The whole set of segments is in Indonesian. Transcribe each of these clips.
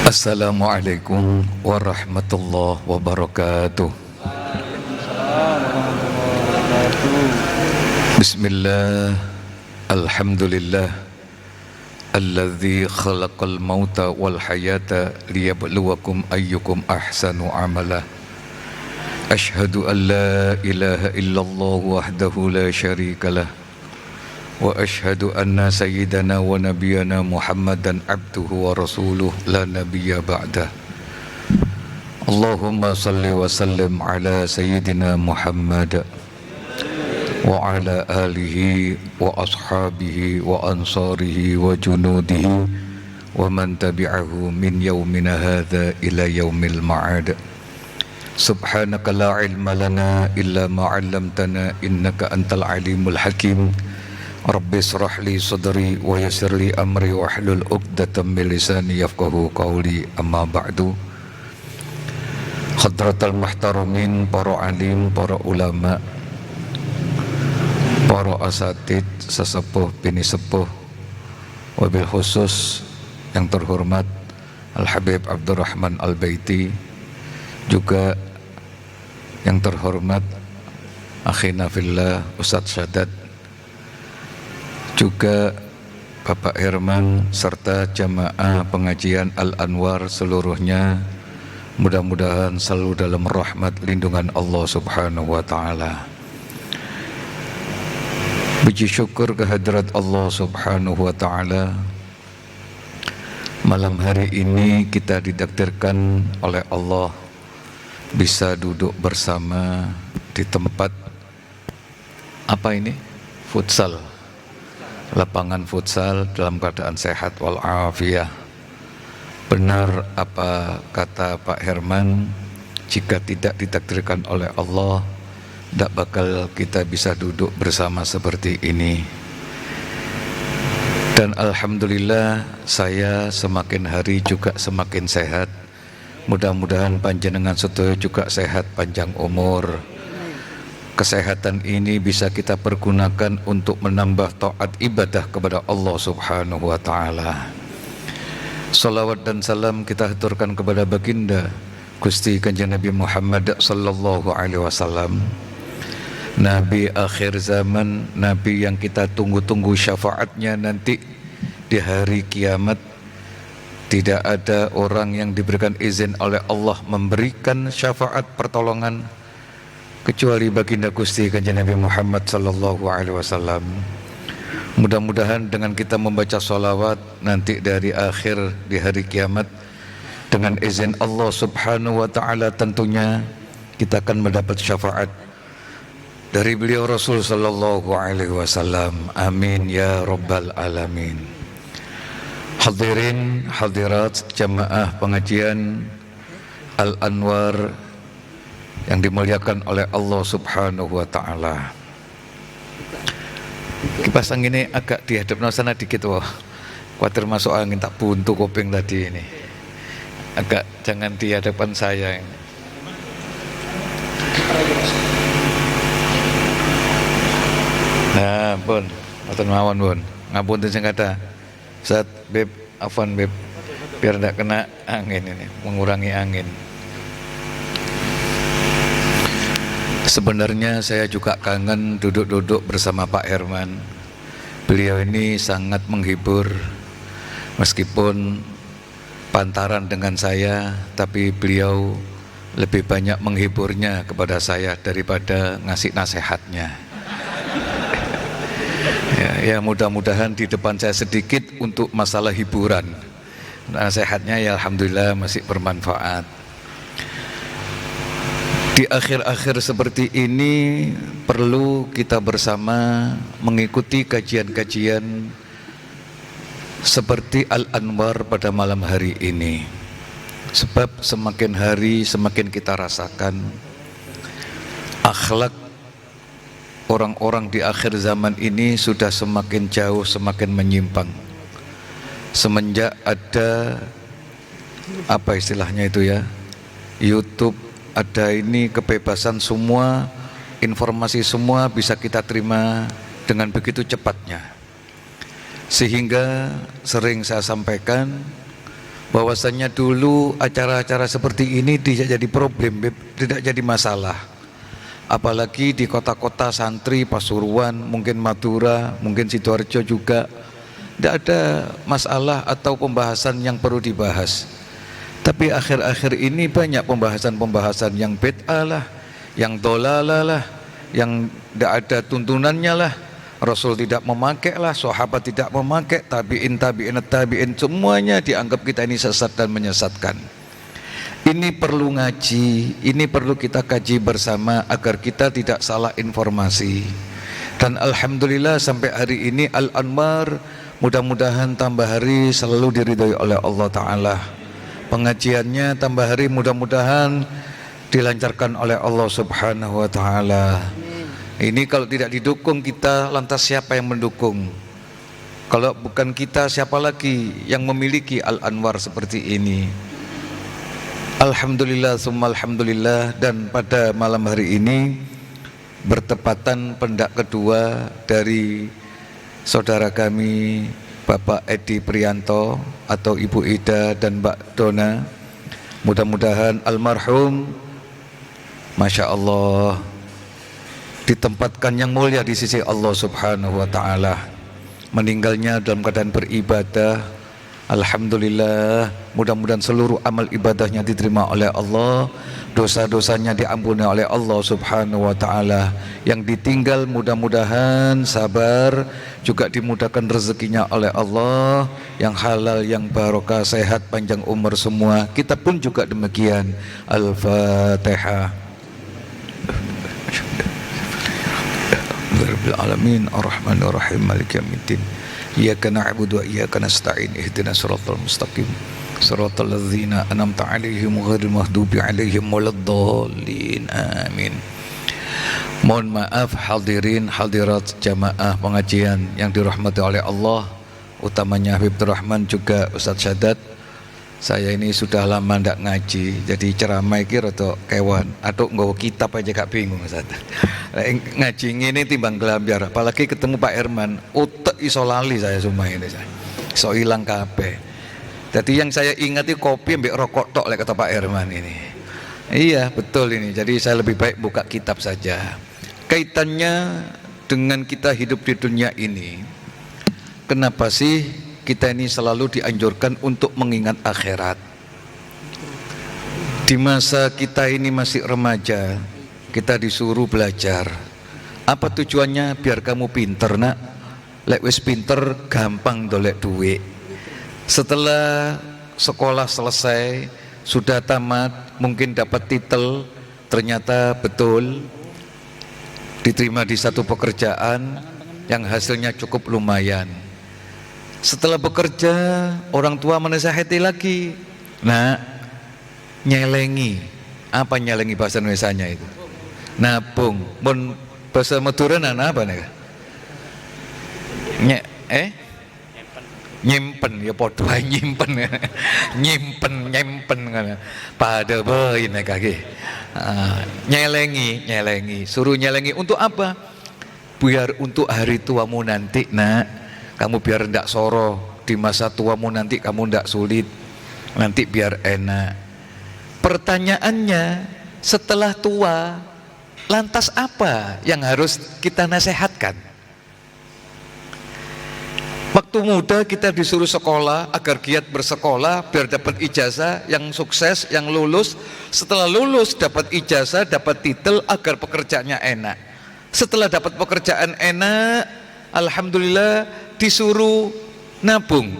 Assalamualaikum warahmatullahi wabarakatuh. Bismillah, alhamdulillah, alladzi khalaqal mauta wal hayata liyabluwakum ayyukum ahsanu amala. Ashhadu an la ilaha illallah wahdahu la syarikalah, wa ashhadu anna sayyidana wa nabiyana Muhammadan abduhu wa rasuluh la nabiyya ba'dah. Allahumma salli wa sallim ala sayyidina Muhammad wa ala alihi wa ashabihi wa ansarihi wa junudihi wa man tabi'ahu min yaumina hadha ila yaumil ma'ad. Subhanaka la ilma lana illa ma 'allamtana innaka antal alimul hakim. Rabbi israh li sadri wa yassir li amri wahlul 'uqdatam min lisani yafqahu qawli. Amma ba'du. Hadratal muhtaramin, para alim, para ulama, para asatid, sesepuh bini sepuh, wabil khusus yang terhormat Al-Habib Abdurrahman Al-Baiti, juga yang terhormat akhina fillah Ustadz Syadat, juga Bapak Herman serta jamaah pengajian Al-Anwar seluruhnya, mudah-mudahan selalu dalam rahmat lindungan Allah Subhanahu wa ta'ala. Puji syukur kehadirat Allah Subhanahu wa ta'ala. Malam hari ini kita ditakdirkan oleh Allah bisa duduk bersama di tempat apa ini? Futsal. Lapangan futsal dalam keadaan sehat walafiat. Benar apa kata Pak Herman, jika tidak ditakdirkan oleh Allah, tidak bakal kita bisa duduk bersama seperti ini. Dan alhamdulillah saya semakin hari juga semakin sehat. Mudah-mudahan panjenengan sedaya juga sehat panjang umur. Kesehatan ini bisa kita pergunakan untuk menambah taat ibadah kepada Allah Subhanahu wa ta'ala. Salawat dan salam kita haturkan kepada baginda Gusti Kanjeng Nabi Muhammad sallallahu alaihi wasallam, Nabi akhir zaman, Nabi yang kita tunggu-tunggu syafaatnya nanti di hari kiamat. Tidak ada orang yang diberikan izin oleh Allah memberikan syafaat pertolongan kecuali baginda Gusti Kanjeng Nabi Muhammad sallallahu alaihi wasallam. Mudah-mudahan dengan kita membaca salawat nanti dari akhir di hari kiamat, dengan izin Allah Subhanahu wa ta'ala tentunya kita akan mendapat syafaat dari beliau Rasul sallallahu alaihi wasallam. Amin ya rabbal alamin. Hadirin hadirat jamaah pengajian Al-Anwar yang dimuliakan oleh Allah Subhanahu wa ta'ala. Kipas angin ini agak dihadap sana dikit, wah. Khawatir masuk angin tak buntu kuping tadi ini. Agak jangan di hadapan saya ini. Nah, pun, mboten mawon pun. Ngapunten sing kata. Ustaz, Beb, afwan Beb. Biar tidak kena angin ini, mengurangi angin. Sebenarnya saya juga kangen duduk-duduk bersama Pak Herman. Beliau ini sangat menghibur, meskipun pantaran dengan saya, tapi beliau lebih banyak menghiburnya kepada saya daripada ngasih nasihatnya. Ya mudah-mudahan di depan saya sedikit untuk masalah hiburan. Nasihatnya ya alhamdulillah masih bermanfaat. Di akhir-akhir seperti ini perlu kita bersama mengikuti kajian-kajian seperti Al-Anwar pada malam hari ini. Sebab semakin hari semakin kita rasakan akhlak orang-orang di akhir zaman ini sudah semakin jauh, semakin menyimpang. Semenjak ada apa istilahnya itu ya, YouTube, ada ini kebebasan, semua informasi semua bisa kita terima dengan begitu cepatnya. Sehingga sering saya sampaikan, bahwasannya dulu acara-acara seperti ini tidak jadi problem, tidak jadi masalah. Apalagi di kota-kota santri, Pasuruan, mungkin Madura, mungkin Sidoarjo juga, tidak ada masalah atau pembahasan yang perlu dibahas. Tapi akhir-akhir ini banyak pembahasan-pembahasan yang bid'ah lah, yang dolalah lah, yang tidak ada tuntunannya lah. Rasul tidak memakai lah, sahabat tidak memakai, tabi'in, semuanya dianggap kita ini sesat dan menyesatkan. Ini perlu ngaji, ini perlu kita kaji bersama agar kita tidak salah informasi. Dan alhamdulillah sampai hari ini Al-Anwar mudah-mudahan tambah hari selalu diridhoi oleh Allah Ta'ala. Pengajiannya tambah hari mudah-mudahan dilancarkan oleh Allah Subhanahu wa Ta'ala. Ini kalau tidak didukung kita, lantas siapa yang mendukung? Kalau bukan kita, siapa lagi yang memiliki Al-Anwar seperti ini? Alhamdulillah, summa alhamdulillah. Dan pada malam hari ini bertepatan pendak kedua dari saudara kami Bapak Edi Prianto atau Ibu Ida dan Mbak Dona. Mudah-mudahan almarhum, Masya Allah, ditempatkan yang mulia di sisi Allah Subhanahu wa Ta'ala. Meninggalnya dalam keadaan beribadah. Alhamdulillah, mudah-mudahan seluruh amal ibadahnya diterima oleh Allah, dosa-dosanya diampuni oleh Allah Subhanahu wa Ta'ala. Yang ditinggal mudah-mudahan sabar, juga dimudahkan rezekinya oleh Allah, yang halal, yang barokah, sehat, panjang umur semua. Kita pun juga demikian. Al-Fatihah. Rabbil alamin arrahmanir rahim maliki yaumiddin iyyaka na'budu wa iyyaka nasta'in ihdinas siratal mustaqim siratal ladzina an'amta 'alaihim ghairil maghdubi 'alaihim waladdallin amin. Mohon maaf hadirin hadirat jamaah pengajian yang dirahmati oleh Allah, utamanya Habib Rahman juga Ustadz Syadat. Saya ini sudah lama ndak ngaji, jadi ceramah iki rada kewan, atau nggawa kitab aja gak bingung Ustaz. Ngaji ngene timbang gelambiar, apalagi ketemu Pak Herman, utek iso lali saya semua ini saya. Iso ilang kabeh. Jadi yang saya ingat itu kopi mbek rokok tok lek kata Pak Herman ini. Iya, betul ini. Jadi saya lebih baik buka kitab saja. Kaitannya dengan kita hidup di dunia ini. Kenapa sih kita ini selalu dianjurkan untuk mengingat akhirat? Di masa kita ini masih remaja, kita disuruh belajar. Apa tujuannya? Biar kamu pinter nak. Lek wis pinter gampang dolek duit. Setelah sekolah selesai, sudah tamat, mungkin dapat titel, ternyata betul diterima di satu pekerjaan yang hasilnya cukup lumayan. Setelah bekerja, orang tua menasihati lagi. Nah, nyelengi. Apa nyelengi bahasa Indonesianya itu? Nabung. Mun bahasa Madura apa nih? Nyimpen ya podo nyimpen. nyimpen kan. Pada boy nek kaki. Nyelengi, suruh nyelengi untuk apa? Biar untuk hari tuamu nanti, nak. Kamu biar ndak soro di masa tuamu nanti, kamu ndak sulit, nanti biar enak. Pertanyaannya, setelah tua, lantas apa yang harus kita nasihatkan? Waktu muda kita disuruh sekolah agar giat bersekolah, biar dapat ijazah, yang sukses, yang lulus. Setelah lulus dapat ijazah, dapat titel agar pekerjaannya enak. Setelah dapat pekerjaan enak, alhamdulillah disuruh nabung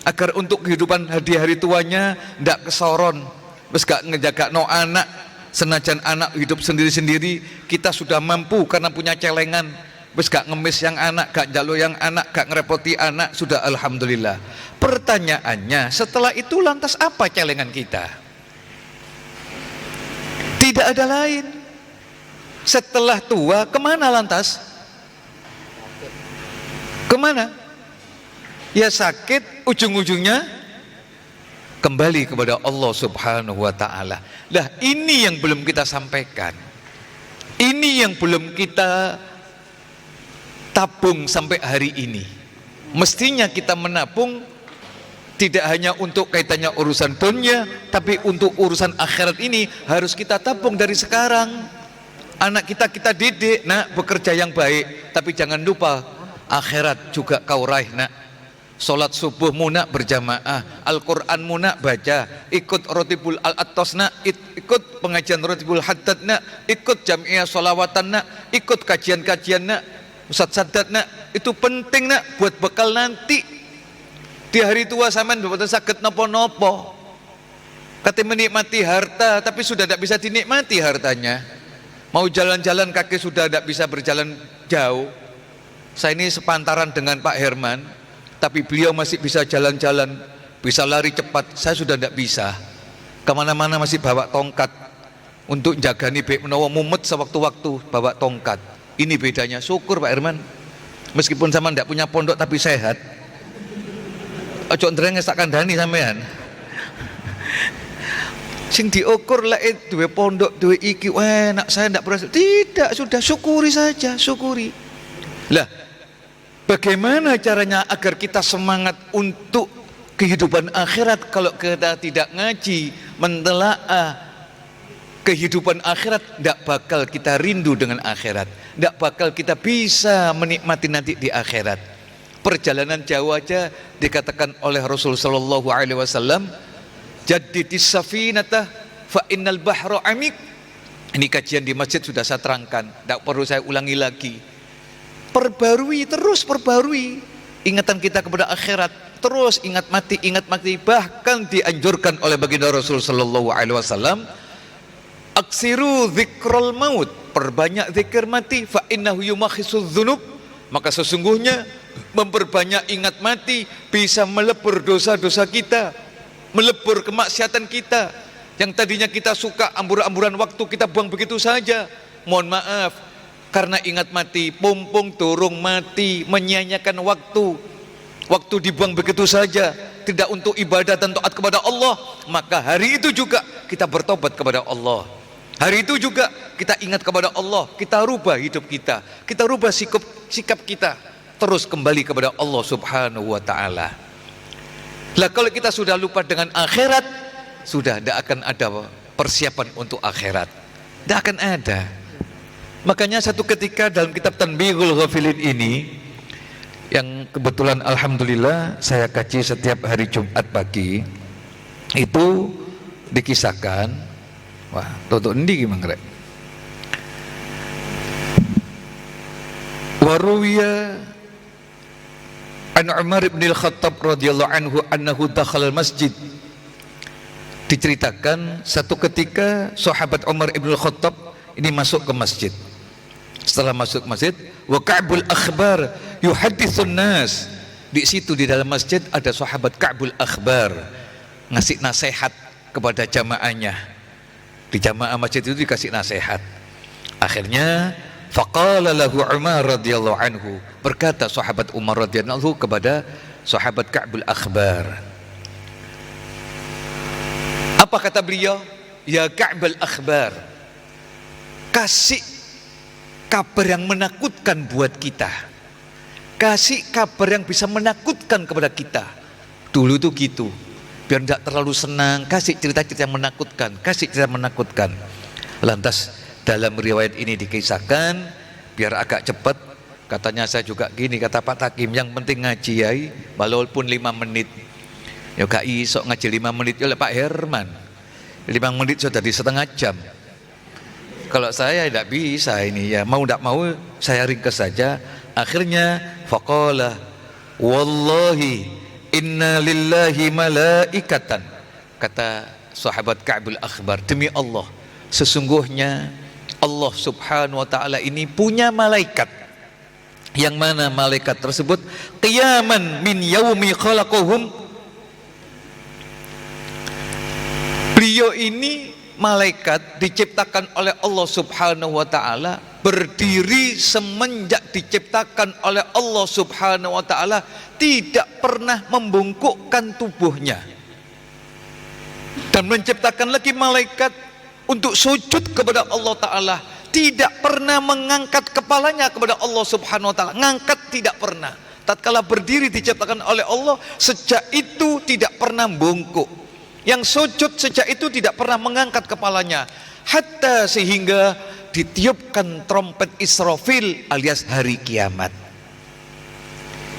agar untuk kehidupan di hari tuanya ndak kesoron, wis gak ngejaga no anak. Senajan anak hidup sendiri-sendiri, kita sudah mampu karena punya celengan, wis gak ngemis yang anak, gak jalo yang anak, gak ngerepoti anak, sudah alhamdulillah. Pertanyaannya, setelah itu lantas apa celengan kita? Tidak ada lain. Setelah tua kemana lantas? Kemana? Ya sakit, ujung-ujungnya kembali kepada Allah Subhanahu wa Ta'ala. Nah, ini yang belum kita sampaikan. Ini yang belum kita tabung sampai hari ini. Mestinya kita menabung Tidak hanya untuk kaitannya urusan dunia, tapi untuk urusan akhirat ini harus kita tabung dari sekarang. Anak kita kita didik, nak, bekerja yang baik, tapi jangan lupa akhirat juga kau raih, nak. Salat subuhmu, nak, berjamaah, Al-Qur'anmu, nak, baca, ikut rotibul al-attos, nak, ikut pengajian rotibul haddad, nak, ikut jamiah sholawatan, nak, ikut kajian-kajian, nak, Ustadz Sadat, nak. Itu penting, nak, buat bekal nanti. Di hari tua sampean betul sakit nopo-nopo. Kata menikmati harta, tapi sudah tidak bisa dinikmati hartanya. Mau jalan-jalan kaki sudah tidak bisa berjalan jauh. Saya ini sepantaran dengan Pak Herman, tapi beliau masih bisa jalan-jalan, bisa lari cepat. Saya sudah tidak bisa. Kemana-mana masih bawa tongkat untuk jagani bek menawa mumet sewaktu-waktu bawa tongkat. Ini bedanya. Syukur Pak Herman, meskipun sama tidak punya pondok tapi sehat. Ojo ndrenge sak kandhani sampean. Sing diukur lah duwe pondok, duwe iki, enak, saya ndak berhasil. Tidak, sudah syukuri saja, syukuri. Lah, bagaimana caranya agar kita semangat untuk kehidupan akhirat kalau kita tidak ngaji, mentelaah kehidupan akhirat, ndak bakal kita rindu dengan akhirat, ndak bakal kita bisa menikmati nanti di akhirat. Perjalanan jauh aja dikatakan oleh Rasul sallallahu alaihi wasallam, jaddidis safinata fa innal bahra amik. Ini kajian di masjid sudah saya terangkan, tidak perlu saya ulangi lagi. Perbarui, terus perbarui ingatan kita kepada akhirat, terus ingat mati. Bahkan dianjurkan oleh baginda Rasul sallallahu alaihi wasallam, aksiru dzikrul maut, perbanyak zikir mati, fa innahu yumakhisudz dzunub, maka sesungguhnya memperbanyak ingat mati bisa melebur dosa-dosa kita, melebur kemaksiatan kita. Yang tadinya kita suka ambur-amburan waktu kita buang begitu saja. Mohon maaf, karena ingat mati, pompong turung mati, menyia-nyiakan waktu. Waktu dibuang begitu saja, tidak untuk ibadah dan taat kepada Allah. Maka hari itu juga kita bertobat kepada Allah. Hari itu juga kita ingat kepada Allah, kita rubah hidup kita rubah sikap kita, terus kembali kepada Allah subhanahu wa ta'ala. Lah kalau kita sudah lupa dengan akhirat, sudah tidak akan ada persiapan untuk akhirat, tidak akan ada. Makanya satu ketika dalam kitab Tanbihul Ghafilin ini, yang kebetulan alhamdulillah saya kaji setiap hari Jumat pagi, itu dikisahkan, wah toto endi gimana rek? Waruwiya an Umar bin Al-Khattab radhiyallahu anhu annahu dakhala al-masjid. Diceritakan satu ketika sahabat Umar bin Al-Khattab ini masuk ke masjid. Setelah masuk ke masjid, wa Ka'bul Akhbar yuhadditsun nas. Di situ di dalam masjid ada sahabat Ka'bul Akhbar ngasih nasihat kepada jamaahnya. Di jamaah masjid itu dikasih nasihat. Akhirnya faqala lahu Umar radhiyallahu anhu, berkata sahabat Umar radhiyallahu anhu kepada sahabat Ka'bul Akhbar. Apa kata beliau? Ya Ka'bul Akhbar, kasih kabar yang menakutkan buat kita, kasih kabar yang bisa menakutkan kepada kita. Dulu tuh gitu, biar tidak terlalu senang, kasih cerita-cerita yang menakutkan, kasih cerita menakutkan. Lantas dalam riwayat ini dikisahkan, biar agak cepat, katanya saya juga gini, kata Pak Takim, yang penting ngaji yai, walaupun 5 menit. Ya gak iso ngaji 5 menit, ya Pak Herman 5 menit sudah di setengah jam. Kalau saya tidak bisa ini, ya mau tidak mau saya ringkas saja. Akhirnya faqala wallahi inna lillahi malaikatan, kata sahabat Ka'bul Akhbar, demi Allah sesungguhnya Allah subhanahu wa ta'ala ini punya malaikat, yang mana malaikat tersebut qiyaman min yaumi khalaqahum. Beliau ini malaikat diciptakan oleh Allah subhanahu wa ta'ala, berdiri semenjak diciptakan oleh Allah subhanahu wa ta'ala, tidak pernah membungkukkan tubuhnya, dan menciptakan lagi malaikat untuk sujud kepada Allah ta'ala, tidak pernah mengangkat kepalanya kepada Allah subhanahu wa ta'ala, ngangkat tidak pernah, tatkala berdiri diciptakan oleh Allah, sejak itu tidak pernah bungkuk. Yang sujud sejak itu tidak pernah mengangkat kepalanya, hatta sehingga ditiupkan trompet Israfil alias hari kiamat.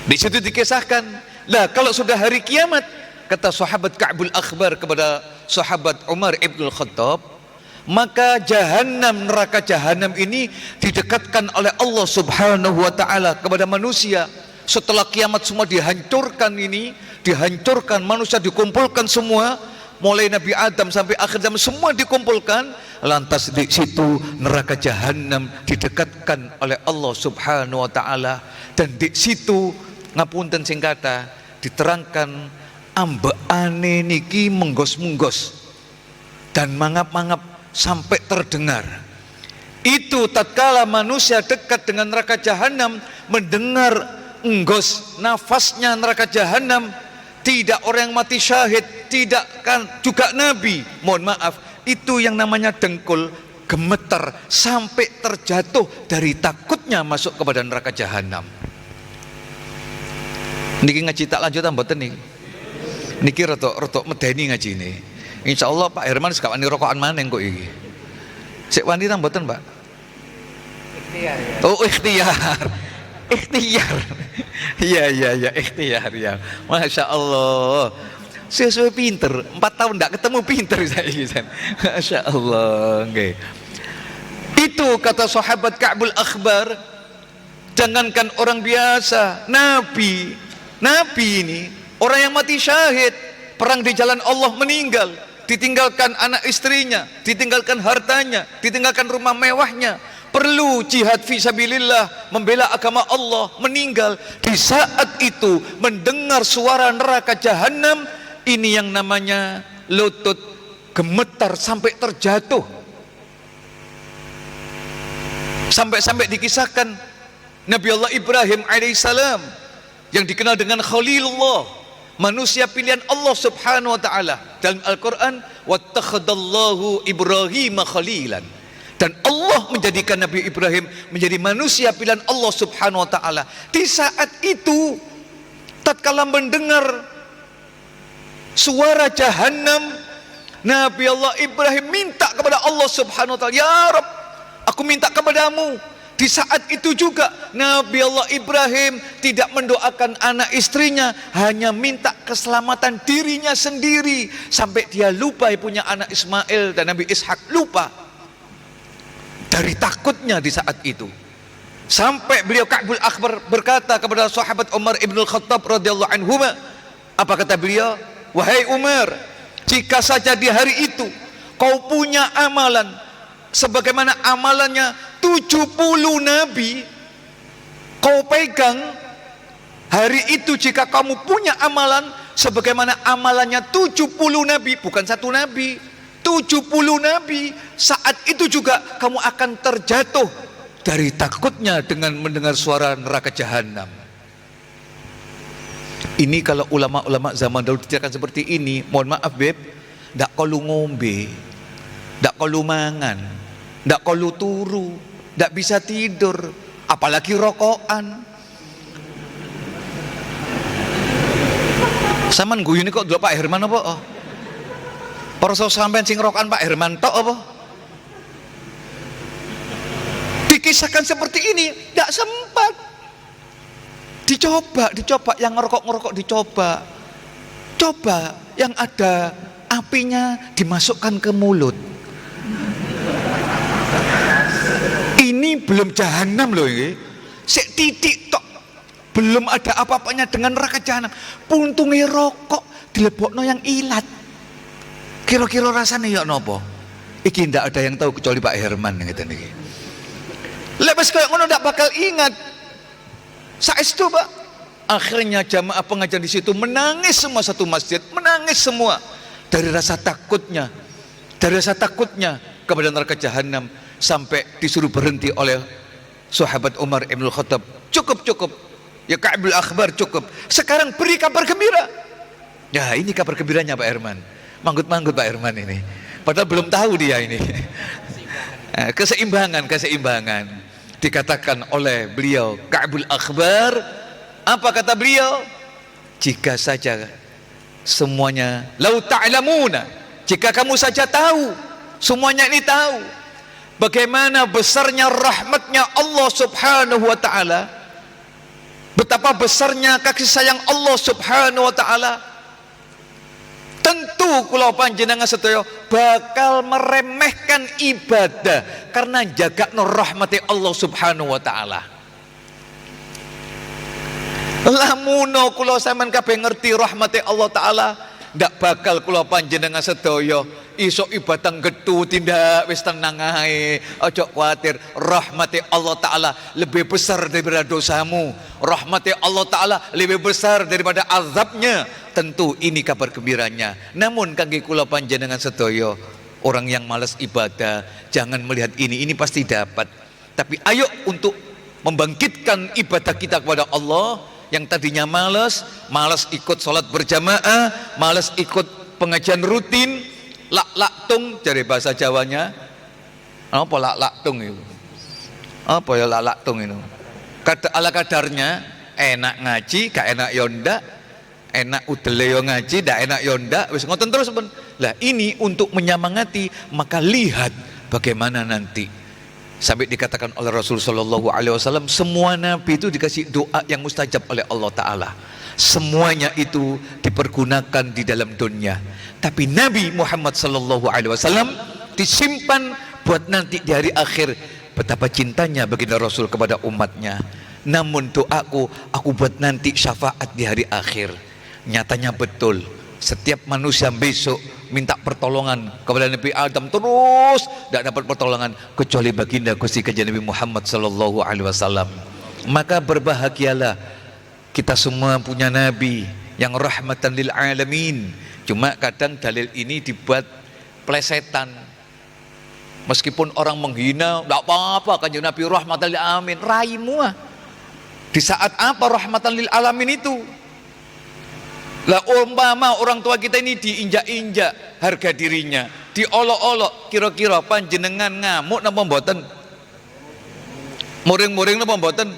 Di situ dikisahkan, lah kalau sudah hari kiamat, kata sahabat Ka'bul Akhbar kepada sahabat Umar ibn Khattab, maka jahanam, neraka jahanam ini didekatkan oleh Allah subhanahu wa ta'ala kepada manusia. Setelah kiamat semua dihancurkan, dihancurkan, manusia dikumpulkan semua, mulai Nabi Adam sampai akhir zaman semua dikumpulkan. Lantas di situ neraka jahanam didekatkan oleh Allah subhanahu wa ta'ala. Dan di situ, ngapunten sing kata, diterangkan ambeane niki menggos-menggos dan mangap-mangap sampai terdengar. Itu tatkala manusia dekat dengan neraka jahanam, mendengar enggos nafasnya neraka jahanam. Tidak orang yang mati syahid, tidak kan juga nabi, mohon maaf, itu yang namanya dengkul gemeter sampai terjatuh dari takutnya masuk kepada neraka jahanam. Niki ngaji tak lanjutan mboten niki. Niki rotok medeni ngaji ini. Insyaallah Pak Herman sekak wani rokokan maneng kok iki. Sik wani ta mboten, Pak? Ikhtiar ya. Oh, ikhtiar. Ikhtiar. Iya, ikhtiar ya. Masya Allah. Sesuai pinter. 4 tahun enggak ketemu pinter saya. Masya Allah. Okay. Itu kata sahabat Ka'bul Akhbar. Jangankan orang biasa, Nabi ini orang yang mati syahid, perang di jalan Allah, meninggal, ditinggalkan anak istrinya, ditinggalkan hartanya, ditinggalkan rumah mewahnya, perlu jihad fisabilillah, membela agama Allah, meninggal. Di saat itu mendengar suara neraka jahanam, ini yang namanya lutut gemetar sampai terjatuh. Sampai dikisahkan Nabi Allah Ibrahim alaihissalam yang dikenal dengan Khalilullah, manusia pilihan Allah subhanahu wa ta'ala. Dalam Al-Quran, wattakhadallahu Ibrahim khalilan, dan Allah menjadikan Nabi Ibrahim menjadi manusia pilihan Allah subhanahu wa ta'ala. Di saat itu tatkala mendengar suara jahanam, Nabi Allah Ibrahim minta kepada Allah subhanahu wa ta'ala, ya Rabb, aku minta kepadamu. Di saat itu juga Nabi Allah Ibrahim tidak mendoakan anak istrinya, hanya minta keselamatan dirinya sendiri, sampai dia lupa punya anak Ismail dan Nabi Ishak, lupa dari takutnya di saat itu. Sampai beliau Ka'bul Akhbar berkata kepada sahabat Umar ibn Khattab radhiyallahu anhu, apa kata beliau? Wahai Umar, jika saja di hari itu kau punya amalan sebagaimana amalannya 70 nabi, kau pegang hari itu, jika kamu punya amalan sebagaimana amalannya 70 nabi, bukan satu nabi, 70 nabi, saat itu juga kamu akan terjatuh dari takutnya dengan mendengar suara neraka jahanam. Ini kalau ulama-ulama zaman dahulu tidak seperti ini, mohon maaf beb, ndak kalu ngombe, ndak kalu mangan, ndak kalu turu, ndak bisa tidur, apalagi rokokan. Saman guyune kok delok Pak Herman apa? Oh. Perso sampean sing rokokan Pak Herman tok apa? Dikisahkan seperti ini, ndak sempat. Dicoba yang ngerokok dicoba. Coba yang ada apinya dimasukkan ke mulut. Ini belum jahanam loh ini. Sek titik tok. Belum ada apa-apanya dengan neraka jahanam. Puntunge rokok dilebokno yang ilat. Kira-kira rasane ya napa? Iki ndak ada yang tahu kecuali Pak Herman ngeten iki. Lek wis koyo ngono ndak bakal ingat. Saestu Pak. Akhirnya jamaah pengajian di situ menangis semua, satu masjid menangis semua dari rasa takutnya. Dari rasa takutnya kepada neraka jahanam, sampai disuruh berhenti oleh sahabat Umar ibn Khattab. Cukup ya Ka'bul Akhbar, cukup. Sekarang beri kabar gembira. Ya ini kabar gembiranya Pak Herman. Manggut-manggut Pak Herman ini. Padahal belum tahu dia ini. Keseimbangan dikatakan oleh beliau Ka'bul Akhbar, Apa kata beliau? Jika saja semuanya, lau ta'lamuna, jika kamu saja tahu, semuanya ini tahu bagaimana besarnya rahmatnya Allah subhanahu wa ta'ala, betapa besarnya kasih sayang Allah subhanahu wa ta'ala, tentu kula panjenengan sedaya bakal meremehkan ibadah karena jagakno rahmati Allah subhanahu wa ta'ala. Lamuno kula sampean kabeh ngerti rahmati Allah taala, ndak bakal kula panjenengan sedaya iso ibadah gedhu tindak wis tenang ae, aja kuwatir. Rahmati Allah taala lebih besar daripada dosamu, rahmati Allah taala lebih besar daripada azabnya. Tentu ini kabar gembiranya. Namun kangge kula panjenengan sedaya, orang yang malas ibadah, jangan melihat ini pasti dapat. Tapi ayo untuk membangkitkan ibadah kita kepada Allah. Yang tadinya malas ikut sholat berjamaah, malas ikut pengajian rutin, lak-laktung dari bahasa Jawanya. Apa lak-laktung itu? Apa ya lak-laktung itu? Ala kadarnya, enak ngaji, gak enak yonda, enak udele yo ngaji, gak enak yonda, wis ngoten terus pun. Lah ini untuk menyemangati, maka lihat bagaimana nanti. Sampai dikatakan oleh Rasul sallallahu alaihi wasallam, semua nabi itu dikasih doa yang mustajab oleh Allah taala. Semuanya itu dipergunakan di dalam dunia. Tapi Nabi Muhammad sallallahu alaihi wasallam disimpan buat nanti di hari akhir. Betapa cintanya baginda Rasul kepada umatnya. Namun doaku, aku buat nanti syafaat di hari akhir. Nyatanya betul. Setiap manusia besok minta pertolongan kepada Nabi Adam terus tidak dapat pertolongan kecuali baginda Gusti Kanjeng Nabi Muhammad sallallahu alaihi wasallam. Maka berbahagialah kita semua punya nabi yang rahmatan lil alamin. Cuma kadang dalil ini dibuat plesetan. Meskipun orang menghina, tidak apa-apa Kanjeng Nabi rahmatan lil alamin. Raimu di saat apa rahmatan lil alamin itu? Lah umpama orang tua kita ini diinjak-injak harga dirinya, diolok-olok, kira-kira panjenengan ngamuk napa mboten? Muring-muring napa mboten?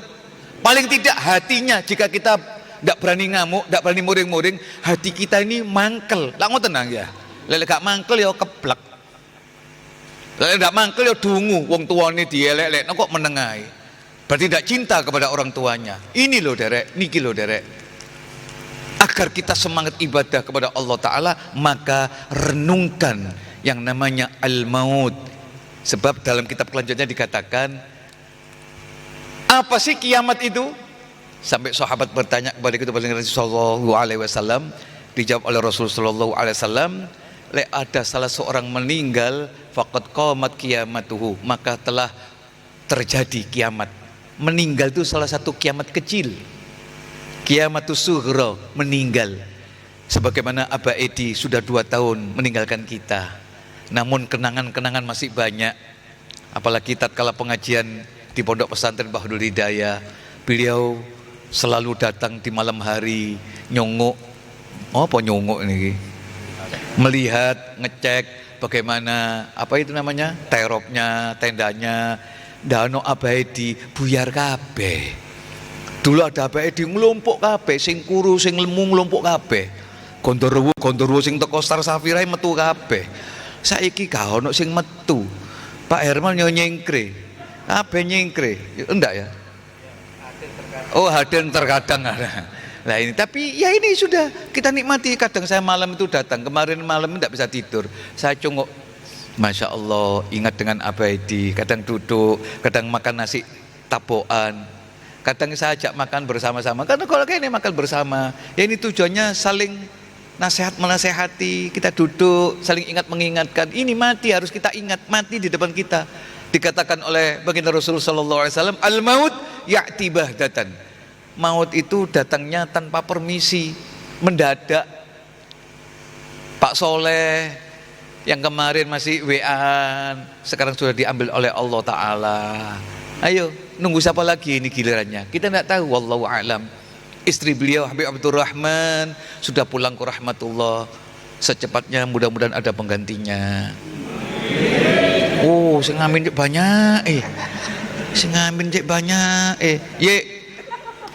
Paling tidak hatinya, jika kita tidak berani ngamuk, tidak berani muring-muring, hati kita ini mangkel. Lah ngoten nang ya. Lek gak mangkel ya keblek. Lek gak mangkel ya dungu, wong tuane dielek-elek kok menengahi. Berarti tidak cinta kepada orang tuanya. Ini loh derek, niki loh derek. Agar kita semangat ibadah kepada Allah Ta'ala, maka renungkan yang namanya al-maut. Sebab dalam kitab kelanjutnya dikatakan, apa sih kiamat itu? Sampai sahabat bertanya kepada kita Sallallahu Alaihi Wasallam, dijawab oleh Rasul Sallallahu Alaihi Wasallam, le ada salah seorang meninggal, faqad qamat kiamatuhu, maka telah terjadi kiamat. Meninggal itu salah satu kiamat kecil. Kiamatus sughra, meninggal. Sebagaimana Abah Edi sudah 2 tahun meninggalkan kita, namun kenangan-kenangan masih banyak. Apalagi tatkala pengajian di Pondok Pesantren Bahrul Hidayah, beliau selalu datang di malam hari, nyongok. Apa nyongok ini? Melihat, ngecek bagaimana apa itu namanya? Teropnya, tendanya. Dano Abah Edi buyar kabeh. Dulu ada Abah Edi nglumpuk kabeh, sing kuru sing lemu nglumpuk kabeh. Gondorwo sing teko Star Safirai metu kabeh. Saiki gak ono sing metu. Pak Herman yo nyengkre. Kabeh nyengkre. Enggak ya? Oh, hadir terkadang ada. Nah ini, tapi ya ini sudah kita nikmati. Kadang saya malam itu datang, kemarin malam tidak bisa tidur. Saya cungok, Masya Allah, ingat dengan Abah Edi. Kadang duduk, kadang makan nasi tabokan. Kadang saya ajak makan bersama-sama, karena kalau kayak ini makan bersama, ya ini tujuannya saling nasihat menasehati, kita duduk saling ingat mengingatkan. Ini mati harus kita ingat, mati di depan kita. Dikatakan oleh baginda Rasulullah SAW, al-maut ya'ti bahdatan. Maut itu datangnya tanpa permisi, mendadak. Pak Soleh yang kemarin masih WA-an, sekarang sudah diambil oleh Allah Ta'ala. Ayo, nunggu siapa lagi ini gilirannya? Kita tidak tahu, wallahu a'lam. Istri beliau Habib Abdurrahman sudah pulang ke rahmatullah. Secepatnya mudah-mudahan ada penggantinya. Oh, sing ngamin cek banyak. Sing ngamin cek banyak. Ye.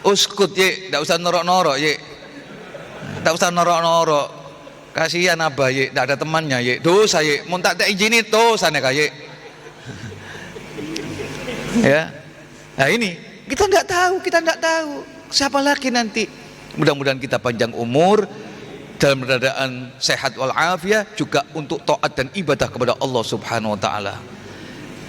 Uskut ye, ndak usah norok-norok ye. Ndak usah norok-norok. Kasihan abah ye, ndak ada temannya ye. Dosa ye, mun tak izini dosa nek ye. Ya. Nah ini kita ndak tahu. Siapa lagi nanti? Mudah-mudahan kita panjang umur dalam keadaan sehat wal afiat, juga untuk taat dan ibadah kepada Allah Subhanahu wa taala.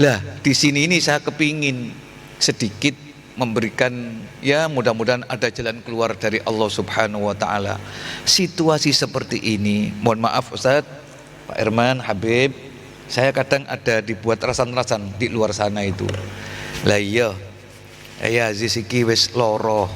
Lah, di sini ini saya kepingin sedikit memberikan, ya mudah-mudahan ada jalan keluar dari Allah Subhanahu wa taala. Situasi seperti ini, mohon maaf Ustaz, Pak Herman, Habib, saya kadang ada dibuat rasan-rasan di luar sana itu. Lah iya, ya Aziz iki wis loro,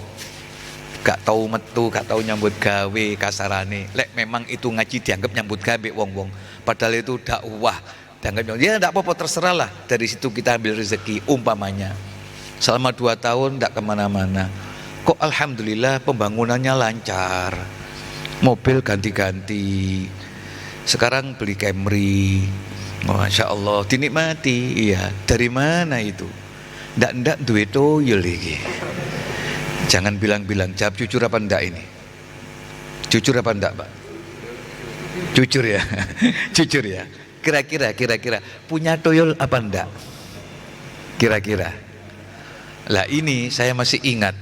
gak tahu metu, gak tahu nyambut gawe kasarane. Lek memang itu ngaji dianggap nyambut gawe wong-wong, padahal itu dakwah dianggap, ya tidak apa-apa, terserah lah. Dari situ kita ambil rezeki. Umpamanya selama 2 tahun tidak kemana-mana, kok alhamdulillah pembangunannya lancar, mobil ganti-ganti, sekarang beli Camry, Masya Allah, dinikmati. Iya, dari mana itu? Ndak duit toyol iki. Jangan bilang-bilang, jawab jujur apa ndak ini? Jujur apa ndak, Pak? Jujur ya. Jujur ya. Kira-kira punya toyol apa ndak? Kira-kira. Lah ini saya masih ingat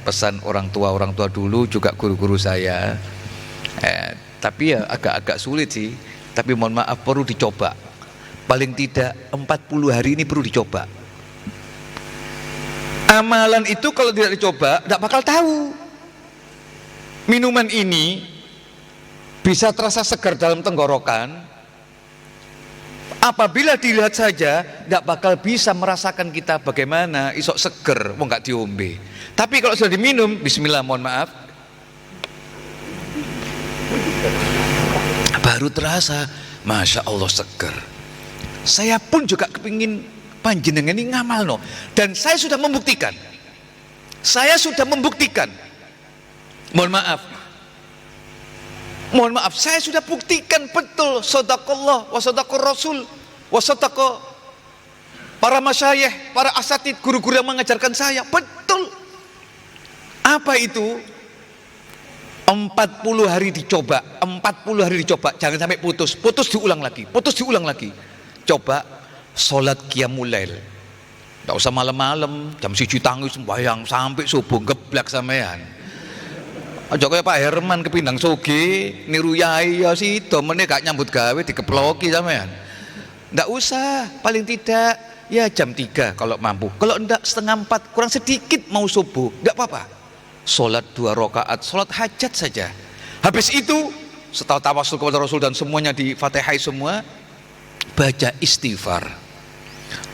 pesan orang tua dulu, juga guru-guru saya. Tapi ya agak sulit sih. Tapi mohon maaf, perlu dicoba. Paling tidak 40 hari ini perlu dicoba. Amalan itu kalau tidak dicoba, tidak bakal tahu. Minuman ini bisa terasa segar dalam tenggorokan. Apabila dilihat saja, tidak bakal bisa merasakan kita bagaimana isok seger, mau nggak diombe. Tapi kalau sudah diminum, bismillah, mohon maaf, baru terasa, Masya Allah seger. Saya pun juga kepingin panjenengan ini ngamal no. Dan saya sudah membuktikan. Mohon maaf, saya sudah buktikan betul. Shadaqallah wa shadaqar Rasul wa shadaqa para masyayikh, para asatid, guru-guru yang mengajarkan saya. Betul. Apa itu? 40 hari dicoba. Jangan sampai putus diulang lagi. Coba sholat qiyamul lail. Tidak usah malam-malam, jam 1 tangis sembahyang sampai subuh geblak sampean. Aja kaya Pak Herman kepindang soge niru yai ya sida meneh gak nyambut gawe dikeploki sampean. Ndak usah, paling tidak ya jam 3 kalau mampu. Kalau ndak setengah 4, kurang sedikit mau subuh, ndak apa-apa. Salat 2 rakaat, salat hajat saja. Habis itu setelah tawasul kepada Rasul dan semuanya di Fatihah semua, baca istighfar.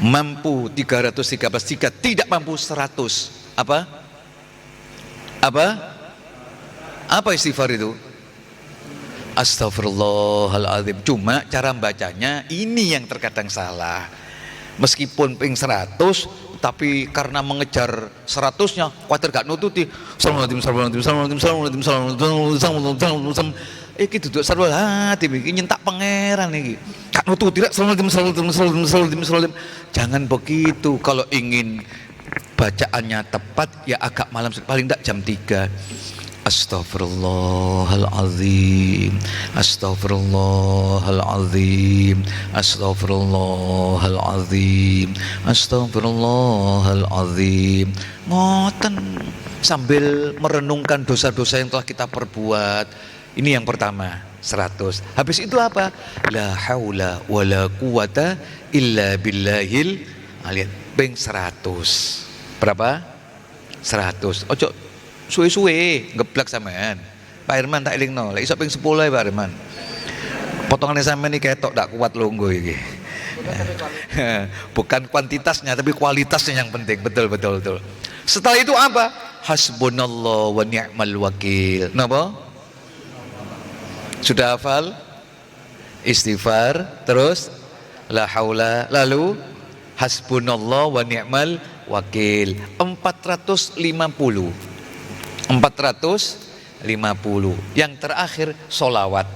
Mampu 313, jika tidak mampu 100. Apa istighfar itu? Astaghfirullahaladzim. Cuma cara bacanya ini yang terkadang salah. Meskipun ping 100, tapi karena mengejar 100-nya khawatir gak nututi. Iki duduk sarwa hati iki nyentak pangeran iki. Gak nututi rek. Jangan begitu. Kalau ingin bacaannya tepat ya agak malam, paling tidak jam 3. Astaghfirullahaladzim, astaghfirullahaladzim, astaghfirullahaladzim, astaghfirullahaladzim. Ngoten sambil merenungkan dosa-dosa yang telah kita perbuat. Ini yang pertama, 100. Habis itu apa? La haula wala quwata illa billahil aliyil. Ping 100. Berapa? 100. Ojo suwe-suwe geblak sampean. Pak Herman tak elingno, lek iso ping 10 ae Pak Herman. Potongannya sampean iki ketok tak kuat longgo iki. Bukan kuantitasnya tapi kualitasnya yang penting. Betul. Setelah itu apa? Hasbunallah wa ni'mal wakil. Napa? Sudah hafal? Istighfar, terus la haula, lalu hasbunallah wa ni'mal wakil. 450. Yang terakhir solawat.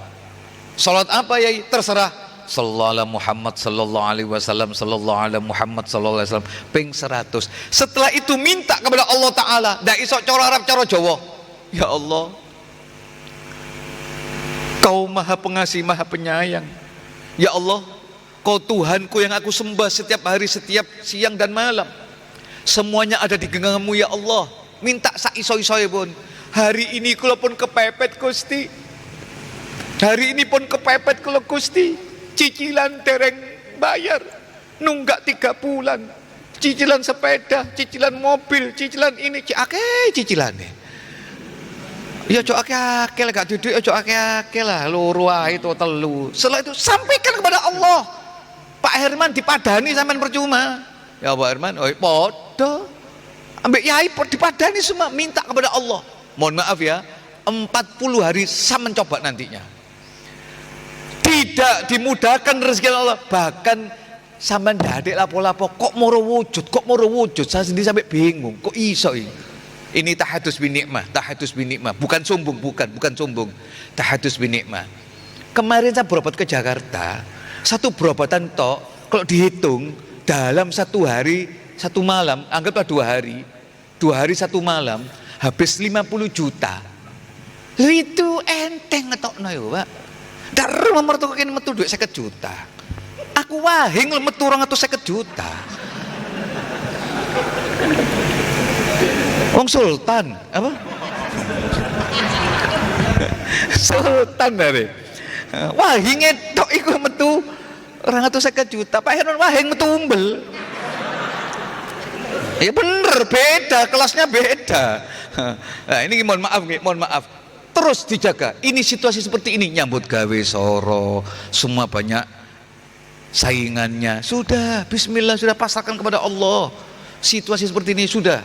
Solawat apa ya? Terserah. sallallahu alaihi Muhammad sallallahu alaihi wasallam sallallahu alaihi Muhammad sallallahu alaihi wasallam ping 100. Setelah itu minta kepada Allah Ta'ala, ndak iso cara Arab cara Jawa. Ya Allah, Kau maha pengasih, maha penyayang. Ya Allah, Kau Tuhanku yang aku sembah setiap hari, setiap siang dan malam. Semuanya ada di genggammu ya Allah. Minta sak iso-isoe pun. Hari ini kula pun kepepet Gusti. Hari ini pun kepepet kula Gusti. Cicilan dereng bayar. Nunggak 3 bulan. Cicilan sepeda, cicilan mobil, cicilan ini, akeh cicilannya. Ya ojo akeh-akeh lah, gak duduk ojo akeh-akeh lah, loro ae to telu. Setelah itu sampaikan kepada Allah. Pak Herman dipadani sampean percuma. Ya Pak Herman, oi padha. Ambek yai dipadani semua, minta kepada Allah. Mohon maaf ya, 40 hari sampean coba nantinya. Tidak dimudahkan rezeki Allah, bahkan sampean ndadek lapo-lapo kok moro wujud, saya sendiri sampai bingung, kok iso ini? Ini tahadus bin nikmah, bukan sombong, bukan sombong. Tahadus bin nikmah. Kemarin saya berobat ke Jakarta, satu berobatan tok, kalau dihitung dalam 1 hari 1 malam, anggaplah 2 hari, 2 hari 1 malam, habis 50 juta. Lu itu enteng ngetokno ya, Pak. Dar memertukaken metu duit 50 juta. Aku wahing metu 250 juta. Wong Sultan apa? Sultan dari. Wah, ngetok iku metu 250 juta. Pak Herman wahing metu umbel. Ya bener, beda, kelasnya beda. Nah, ini mohon maaf. Terus dijaga. Ini situasi seperti ini, nyambut gawe soro, semua banyak saingannya. Sudah, bismillah, sudah pasrahkan kepada Allah. Situasi seperti ini sudah.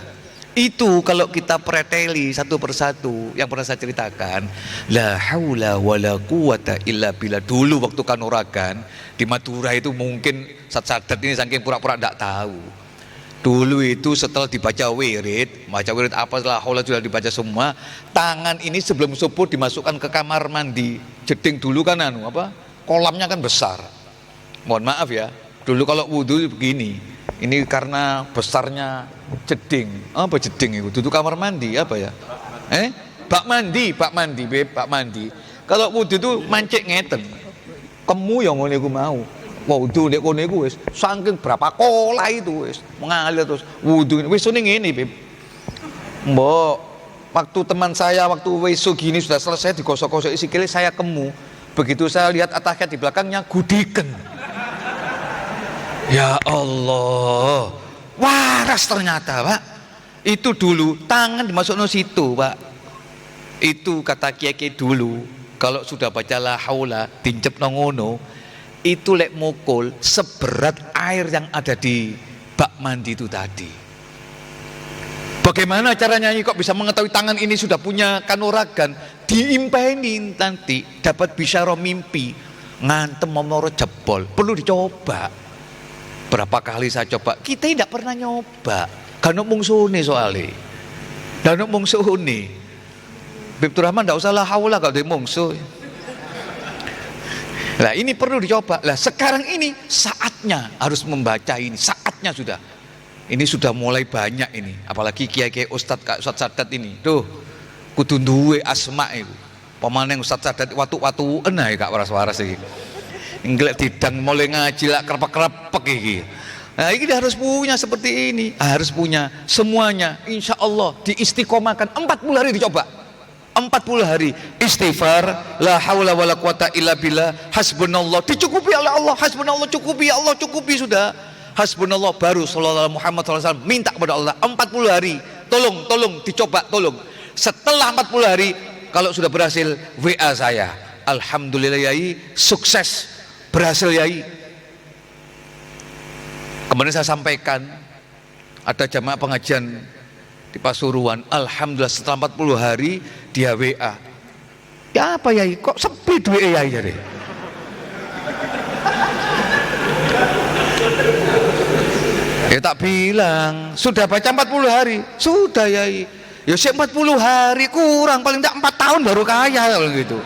Itu kalau kita preteli satu persatu yang pernah saya ceritakan, la haula wala quwata illa billah. Dulu waktu kanuragan di Madura itu mungkin sadat ini saking pura-pura enggak tahu. Dulu itu setelah dibaca wirid apa la haula sudah dibaca semua, tangan ini sebelum subuh dimasukkan ke kamar mandi. Jeding dulu kan kolamnya kan besar. Mohon maaf ya, dulu kalau wudu begini. Ini karena besarnya jeding. Apa jeding itu? Duduk kamar mandi apa ya? Bak mandi. Kalau wudu itu mancik ngeten. Kemu yang ngene iku mau. Wudu nek kono iku wis saking berapa kola itu wis mengalir terus wudu wis ngene, Beb. Mbok, waktu teman saya waktu wesu gini sudah selesai digosok-gosok sikile saya kemu. Begitu saya lihat atahiyat di belakangnya gudiken. Ya Allah, waras ternyata, Pak. Itu dulu tangan dimasukno situ, Pak. Itu kata kiai dulu, kalau sudah baca la haula dincep ngono, itu lek mukul seberat air yang ada di bak mandi itu tadi. Bagaimana caranya kok bisa mengetahui tangan ini sudah punya kanuragan? Diimpeni nanti dapat bisyarah mimpi, ngantem momoro jebol, perlu dicoba. Berapa kali saya coba, kita tidak pernah nyoba. Kanuk mungsune soalnya. Kanuk mungsune. Bib Rahman tidak usah lah haula kalau dia mungsuh. Nah ini perlu dicoba. Lah sekarang ini saatnya harus membaca ini. Saatnya sudah. Ini sudah mulai banyak ini. Apalagi kiai-kiai Ustadz Sadat ini. Tuh, kudu duwe asma itu. Pemaneng Ustadz Sadat watu-watu enak ya Kak waras-waras iki. Ngelek didang mulai ngaji lah kerepek-kerepek iki. Nah ini harus punya seperti ini, harus punya semuanya. Insya Allah diistiqomahkan 40 hari dicoba. 40 hari istighfar, la haula wala quwata illa billah, hasbunallah, dicukupi oleh Allah, hasbunallah, cukupi Allah, cukupi sudah. Hasbunallah baru sallallahu Muhammad sallallahu alaihi wasallam minta kepada Allah 40 hari. Tolong dicoba, tolong. Setelah 40 hari kalau sudah berhasil WA saya. Alhamdulillah yai sukses. Berhasil yai. Kemarin saya sampaikan ada jamaah pengajian di Pasuruan, alhamdulillah setelah 40 hari dia WA. Ya apa yai? Kok sepi duit yai jadi? Ya tak bilang, sudah baca 40 hari. Sudah yai. Ya sih 40 hari kurang paling tidak 4 tahun baru kaya kalau gitu.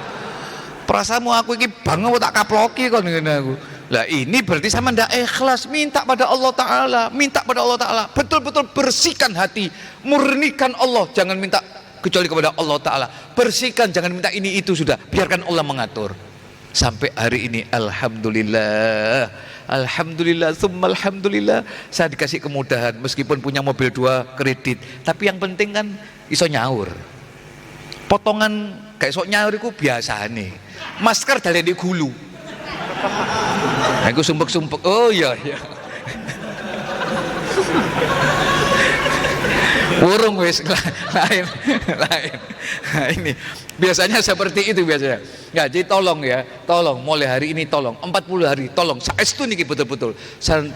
Perasaanmu aku iki bang tak kaploki kon ngene aku. Lah ini berarti sama ndak ikhlas, minta pada Allah Ta'ala, minta pada Allah Ta'ala, betul-betul bersihkan hati, murnikan Allah, jangan minta kecuali kepada Allah Ta'ala, bersihkan, jangan minta ini itu, sudah biarkan Allah mengatur. Sampai hari ini alhamdulillah, alhamdulillah, summa alhamdulillah, saya dikasih kemudahan meskipun punya mobil 2 kredit, tapi yang penting kan iso nyaur. Potongan kayak sok nyaur itu biasa nih, masker dari di gulu. Aku sumpek-sumpek, oh iya iya. Burung wis lain. Nah, ini biasanya seperti itu biasanya. Ya, jadi tolong ya, tolong mulai hari ini tolong 40 hari tolong saestu niki betul-betul.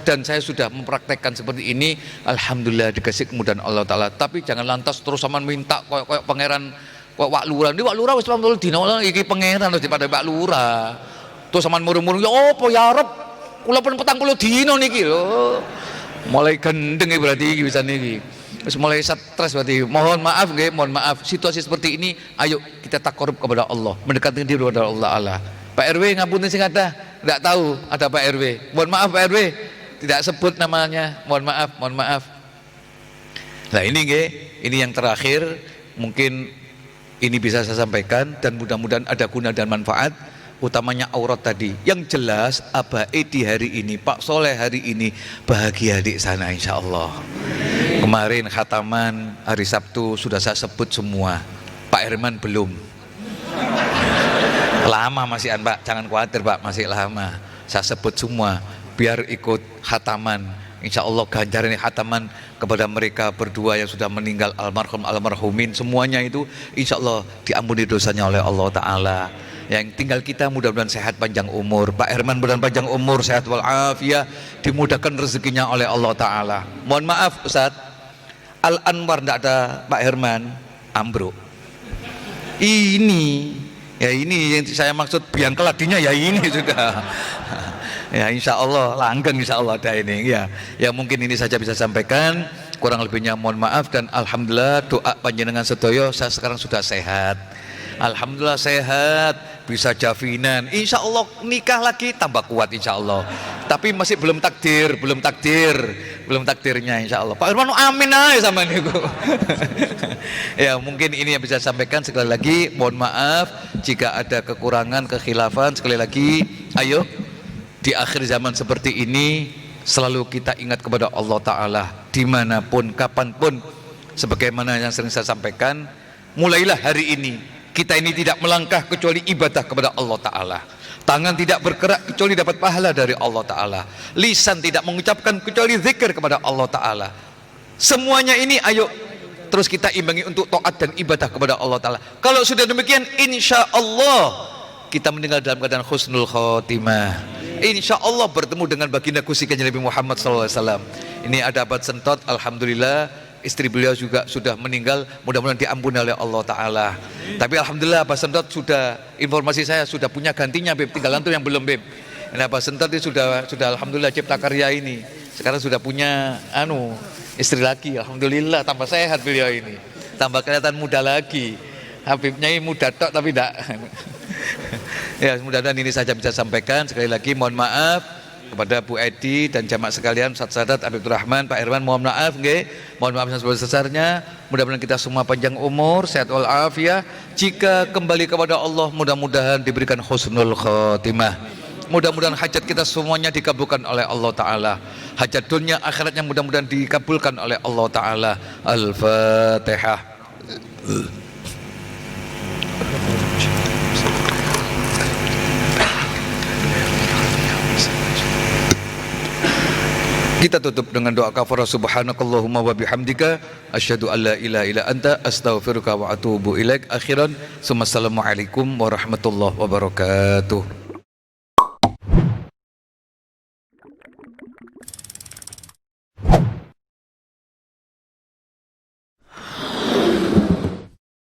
Dan saya sudah mempraktekkan seperti ini, alhamdulillah dikasih kemudahan Allah Taala. Tapi jangan lantas terus sama minta koyo pangeran Wak Lurah. Ini Wak Lurah wis 80 dina iki pangeran harus daripada Wak Lurah. Terus sama murung-murung ya opo ya Rob, kula pun 40 dina niki lho. Mulai gendeng berarti iki bisa niki. Terus mulai stres berarti. Mohon maaf nggih, mohon maaf. Situasi seperti ini, ayo kita takarub kepada Allah, mendekatkan diri kepada Allah. Pak RW ngapunten sing ada, enggak tahu ada Pak RW. Mohon maaf Pak RW, tidak sebut namanya. Mohon maaf, mohon maaf. Nah ini nggih, ini yang terakhir, mungkin ini bisa saya sampaikan dan mudah-mudahan ada guna dan manfaat. Utamanya aurat tadi. Yang jelas Abah Edi hari ini, Pak Soleh hari ini bahagia di sana insya Allah. Kemarin khataman hari Sabtu sudah saya sebut semua. Pak Herman belum. Lama masih Pak, jangan khawatir Pak, masih lama. Saya sebut semua biar ikut khataman. Insya Allah ganjaran khataman kepada mereka berdua yang sudah meninggal, almarhumin semuanya itu insya Allah diampuni dosanya oleh Allah Ta'ala. Yang tinggal kita mudah-mudahan sehat panjang umur. Pak Herman mudah-mudahan panjang umur, sehat walafiat, dimudahkan rezekinya oleh Allah Ta'ala. Mohon maaf Ustaz, Al Anwar tidak ada Pak Herman, ambruk. Ini ya ini yang saya maksud, biang keladinya ya ini sudah. Ya insya Allah langgeng, insya Allah ada ini ya. Ya mungkin ini saja bisa sampaikan, kurang lebihnya mohon maaf. Dan alhamdulillah doa panjenengan sedoyo saya sekarang sudah sehat, alhamdulillah sehat, bisa javinan, insya Allah nikah lagi tambah kuat insya Allah. Tapi masih belum takdirnya insya Allah. Pak Irwan amin aja sama niku. Ya mungkin ini yang bisa saya sampaikan. Sekali lagi mohon maaf jika ada kekurangan, kekhilafan. Sekali lagi ayo di akhir zaman seperti ini selalu kita ingat kepada Allah Ta'ala dimanapun, kapanpun. Sebagaimana yang sering saya sampaikan, mulailah hari ini kita ini tidak melangkah kecuali ibadah kepada Allah Ta'ala. Tangan tidak bergerak kecuali dapat pahala dari Allah Ta'ala. Lisan tidak mengucapkan kecuali zikir kepada Allah Ta'ala. Semuanya ini ayo terus kita imbangi untuk taat dan ibadah kepada Allah Ta'ala. Kalau sudah demikian, insya Allah kita meninggal dalam keadaan husnul khotimah. Insya Allah bertemu dengan baginda kusikannya Nabi Muhammad SAW. Ini ada Abad Sentot, alhamdulillah istri beliau juga sudah meninggal, mudah-mudahan diampuni oleh Allah Ta'ala. Tapi alhamdulillah Abah Sentot sudah, informasi saya sudah punya gantinya Beb, tinggal antum yang belum Beb. Ini Abah Sentot ini sudah alhamdulillah cipta karya ini sekarang sudah punya istri lagi, alhamdulillah tambah sehat beliau ini, tambah kelihatan muda lagi. Habibnya ini muda tok tapi tidak. Ya mudah-mudahan ini saja bisa sampaikan. Sekali lagi mohon maaf kepada Bu Edi dan jamaah sekalian, Ustaz Sadat, Habibur Rahman, Pak Irwan, mohon maaf nggih. Mohon maaf yang sebesar-besarnya. Mudah-mudahan kita semua panjang umur, sehat walafiat. Jika kembali kepada Allah, mudah-mudahan diberikan husnul khotimah. Mudah-mudahan hajat kita semuanya dikabulkan oleh Allah Ta'ala. Hajat dunia akhiratnya mudah-mudahan dikabulkan oleh Allah Ta'ala. Al-Fatihah. Kita tutup dengan doa kafarah. Subhanakallahumma wa bihamdika asyhadu an la ilaha illa anta astaghfiruka wa atubu ilaik. Akhiran, assalamualaikum warahmatullahi wabarakatuh.